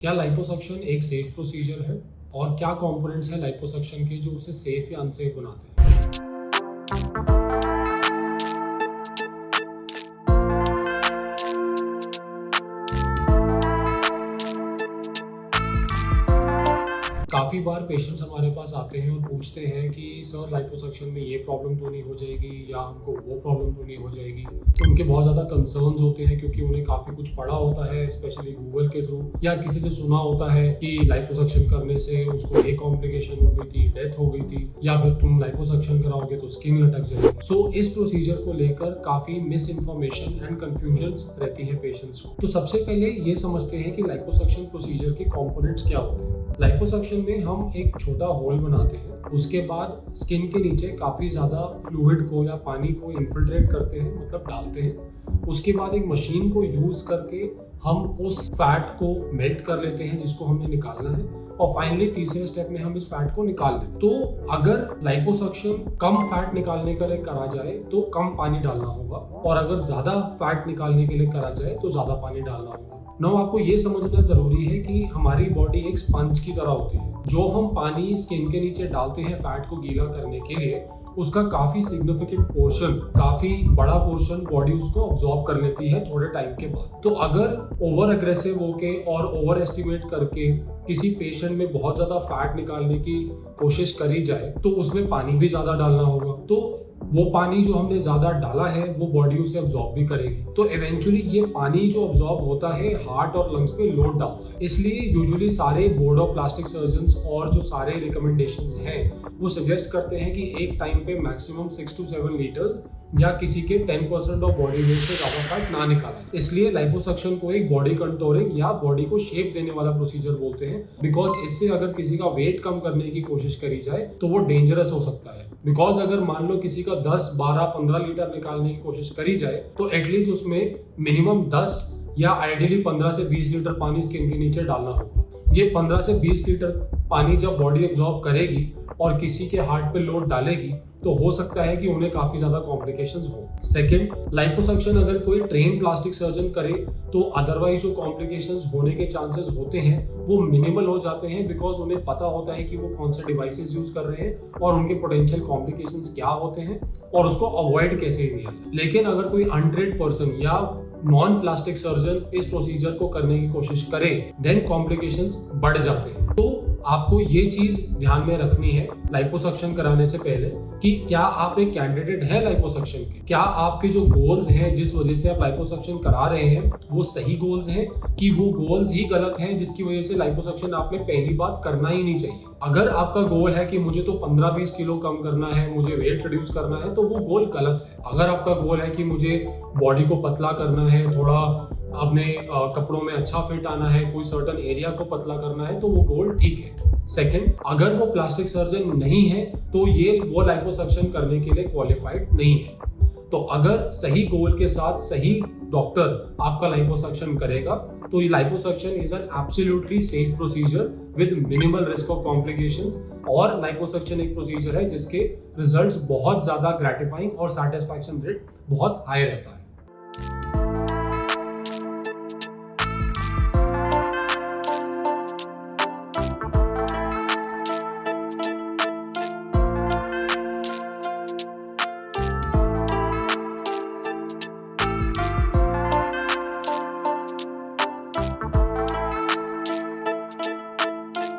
क्या लाइपोसक्शन एक safe procedure है और क्या कंपोनेंट्स हैं लाइपोसक्शन के जो उसे सेफ या अनसेफ बनाते हैं? काफ़ी बार पेशेंट्स हमारे पास आते हैं और पूछते हैं कि सर लाइपोसक्शन में ये प्रॉब्लम तो नहीं हो जाएगी या हमको वो प्रॉब्लम तो नहीं हो जाएगी। तो उनके बहुत ज़्यादा कंसर्न्स होते हैं क्योंकि उन्हें काफ़ी कुछ पढ़ा होता है, स्पेशली गूगल के थ्रू या किसी से सुना होता है कि लाइपोसक्शन करने से उसको ये कॉम्प्लिकेशन हो गई थी, डेथ हो गई थी, या फिर तुम लाइपोसक्शन कराओगे तो स्किन लटक जाएगी। सो इस प्रोसीजर को लेकर काफ़ी मिस इन्फॉर्मेशन एंड कंफ्यूजन रहती है पेशेंट्स को। तो सबसे पहले ये समझते हैं कि लाइपोसक्शन प्रोसीजर के कॉम्पोनेंट्स क्या होते हैं। लाइपोसक्शन में हम एक छोटा होल बनाते हैं, उसके बाद स्किन के नीचे काफ़ी ज़्यादा फ्लूइड को या पानी को इन्फिल्ट्रेट करते हैं, मतलब डालते हैं। उसके बाद एक मशीन को यूज़ करके हम उस फैट को मेल्ट कर लेते हैं जिसको हमें निकालना है, और फाइनली तीसरे स्टेप में हम इस फैट को निकाल लेते हैं। तो अगर लाइपोसक्शन कम फैट निकालने के लिए करा जाए तो कम पानी डालना होगा, और अगर ज़्यादा फैट निकालने के लिए करा जाए तो ज़्यादा पानी डालना होगा। नौ आपको ये समझना जरूरी है कि हमारी बॉडी एक स्पंज की तरह होती है। जो हम पानी स्किन के नीचे डालते हैं फैट को गीला करने के लिए, उसका काफी सिग्निफिकेंट पोर्शन, काफी बड़ा पोर्शन बॉडी उसको ऑब्जॉर्ब कर लेती है थोड़े टाइम के बाद। तो अगर ओवर अग्रेसिव होके और ओवर एस्टिमेट करके किसी पेशेंट में बहुत ज्यादा फैट निकालने की कोशिश करी जाए तो उसमें पानी भी ज्यादा डालना होगा। तो वो पानी जो हमने ज्यादा डाला है वो बॉडी उसे अब्जॉर्ब भी करेगी। तो इवेंचुअली ये पानी जो अब्जॉर्ब होता है हार्ट और लंग्स पे लोड डालता है। इसलिए यूजुअली सारे बोर्ड ऑफ प्लास्टिक सर्जन्स और जो सारे रिकमेंडेशंस हैं वो सजेस्ट करते हैं कि एक टाइम पे मैक्सिमम 6 to 7 लीटर या किसी के 10% ऑफ बॉडी वेट से ज्यादा फैट ना निकाला। इसलिए लाइपोसक्शन को एक बॉडी कंटोरिंग या बॉडी को शेप देने वाला प्रोसीजर बोलते हैं, बिकॉज इससे अगर किसी का वेट कम करने की कोशिश करी जाए तो वो डेंजरस हो सकता है। बिकॉज अगर मान लो किसी का 10, 12, 15 लीटर निकालने की कोशिश करी जाए तो एटलीस्ट उसमें मिनिमम 10 या आइडियली 15 से 20 लीटर पानी स्किन के नीचे डालना होगा। ये 15 से 20 लीटर पानी जब बॉडी एब्जॉर्ब करेगी और किसी के हार्ट पे लोड डालेगी तो हो सकता है कि उन्हें काफी ज्यादा कॉम्प्लिकेशंस हो। सेकंड, लाइपोसक्शन अगर कोई ट्रेन प्लास्टिक सर्जन करे तो अदरवाइज जो कॉम्प्लिकेशंस होने के चांसेस होते हैं वो मिनिमल हो जाते हैं, बिकॉज उन्हें पता होता है कि वो कौन से डिवाइसेस यूज कर रहे हैं और उनके पोटेंशियल कॉम्प्लिकेशंस क्या होते हैं और उसको अवॉइड कैसे किया जाए। लेकिन अगर कोई अनट्रेन्ड पर्सन या नॉन प्लास्टिक सर्जन इस प्रोसीजर को करने की कोशिश करे देन कॉम्प्लिकेशंस बढ़ जाते हैं। तो आपको ये चीज ध्यान में रखनी है लाइपोसक्शन कराने से पहले कि क्या आप एक कैंडिडेट है लाइपोसक्शन के, क्या आपके जो गोल्स हैं जिस वजह से आप लाइपोसक्शन करा रहे हैं वो सही गोल्स हैं कि वो गोल्स ही गलत हैं जिसकी वजह से लाइपोसक्शन आपने पहली बात करना ही नहीं चाहिए। अगर आपका गोल है कि मुझे तो 15-20 किलो कम करना है, मुझे वेट रिड्यूस करना है, तो वो गोल गलत है। अगर आपका गोल है कि मुझे बॉडी को पतला करना है, थोड़ा अपने कपड़ों में अच्छा फिट आना है, कोई सर्टेन एरिया को पतला करना है, तो वो गोल ठीक है। सेकंड, अगर वो प्लास्टिक सर्जन नहीं है तो ये वो लाइपोसक्शन करने के लिए क्वालिफाइड नहीं है। तो अगर सही गोल के साथ सही डॉक्टर आपका लाइपोसक्शन करेगा तो ये liposuction is an absolutely safe procedure with minimal risk of complications, और लाइपोसक्शन एक प्रोसीजर है जिसके रिजल्ट्स बहुत ज्यादा ग्रेटिफाइंग और सैटिस्फैक्शन रेट बहुत हाई रहता है।